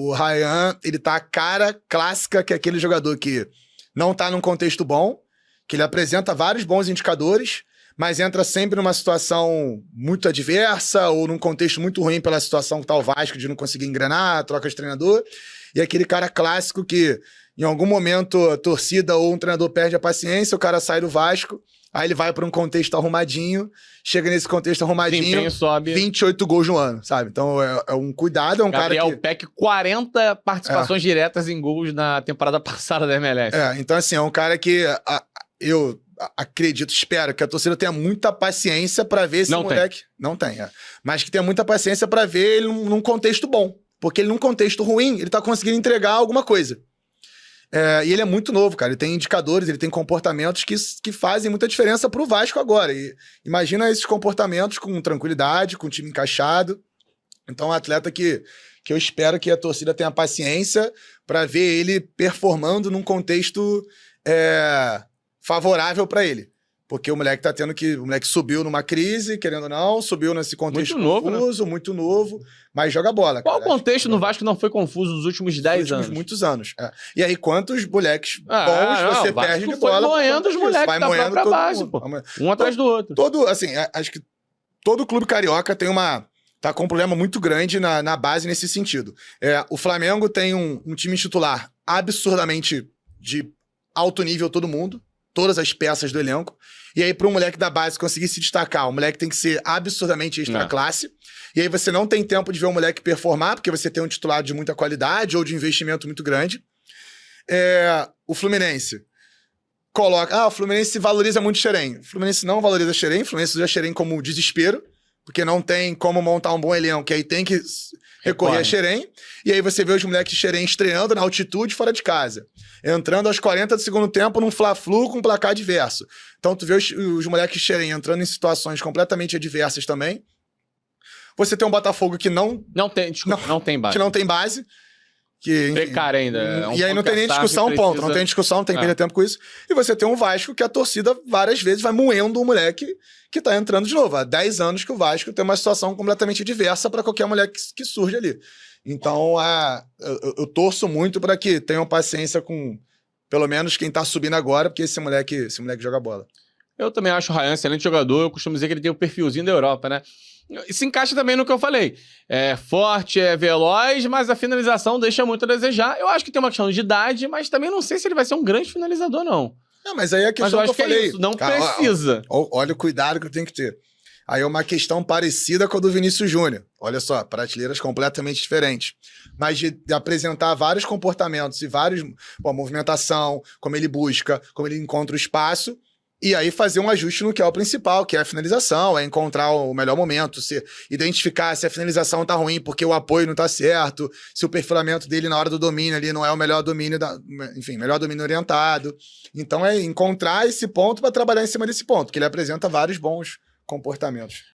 O Ryan, ele tá a cara clássica que é aquele jogador que não tá num contexto bom, que ele apresenta vários bons indicadores, mas entra sempre numa situação muito adversa ou num contexto muito ruim pela situação que tá o Vasco de não conseguir engrenar, troca de treinador. E aquele cara clássico que em algum momento a torcida ou um treinador perde a paciência, o cara sai do Vasco, aí ele vai para um contexto arrumadinho, chega nesse contexto arrumadinho, sobe. 28 gols no ano, sabe? Então é um cuidado, é um Gabriel cara que... Peck, 40 participações diretas em gols na temporada passada da MLS. Então assim, é um cara que eu acredito, espero que a torcida tenha muita paciência pra ver esse moleque. Não tem, mas que tenha muita paciência pra ver ele num contexto bom. Porque ele, num contexto ruim, ele tá conseguindo entregar alguma coisa. E ele é muito novo, cara. Ele tem indicadores, ele tem comportamentos que fazem muita diferença pro Vasco agora. E imagina esses comportamentos com tranquilidade, com o time encaixado. Então, é um atleta que eu espero que a torcida tenha paciência pra ver ele performando num contexto favorável pra ele. Porque o moleque tá tendo que... O moleque subiu numa crise, querendo ou não, subiu nesse contexto confuso, muito novo, mas joga bola. Qual contexto no Vasco não foi confuso nos últimos 10 anos? Muitos anos. E aí, quantos moleques bons você perde de bola? Vai moendo os moleques da própria base, pô. Um atrás do outro. Acho que todo clube carioca tá com um problema muito grande na base nesse sentido. O Flamengo tem um time titular absurdamente de alto nível, todo mundo, todas as peças do elenco. E aí, para um moleque da base conseguir se destacar, o moleque tem que ser absurdamente extra classe. E aí você não tem tempo de ver o moleque performar, porque você tem um titular de muita qualidade ou de investimento muito grande. O Fluminense coloca... o Fluminense valoriza muito Xerém. O Fluminense não valoriza Xerém. O Fluminense usa Xerém como desespero, porque não tem como montar um bom elenco, que aí tem que recorrer a Xerém. E aí você vê os moleques de Xerém estreando na altitude fora de casa. Entrando aos 40 do segundo tempo num Fla-Flu com placar adverso. Então tu vê os moleques de Xerém entrando em situações completamente adversas também. Você tem um Botafogo que não tem base. Que não tem base. Precário ainda. E aí não tem nem discussão, ponto. Não tem discussão, não tem que perder tempo com isso. E você tem um Vasco que a torcida várias vezes vai moendo o moleque que tá entrando de novo. Há 10 anos que o Vasco tem uma situação completamente diversa para qualquer moleque que surge ali. Então, eu torço muito para que tenham paciência com, pelo menos, quem tá subindo agora, porque esse moleque joga bola. Eu também acho o Ryan excelente jogador. Eu costumo dizer que ele tem o perfilzinho da Europa, né? E se encaixa também no que eu falei. É forte, é veloz, mas a finalização deixa muito a desejar. Eu acho que tem uma questão de idade, mas também não sei se ele vai ser um grande finalizador, não. Mas aí é a questão que eu falei. Isso, não precisa. Olha o cuidado que eu tenho que ter. Aí é uma questão parecida com a do Vinícius Júnior. Olha só, prateleiras completamente diferentes. Mas de apresentar vários comportamentos e movimentação, como ele busca, como ele encontra o espaço, e aí fazer um ajuste no que é o principal, que é a finalização, é encontrar o melhor momento, identificar se a finalização tá ruim porque o apoio não tá certo, se o perfilamento dele na hora do domínio ali não é o melhor domínio, melhor domínio orientado. Então é encontrar esse ponto para trabalhar em cima desse ponto, que ele apresenta vários bons comportamentos.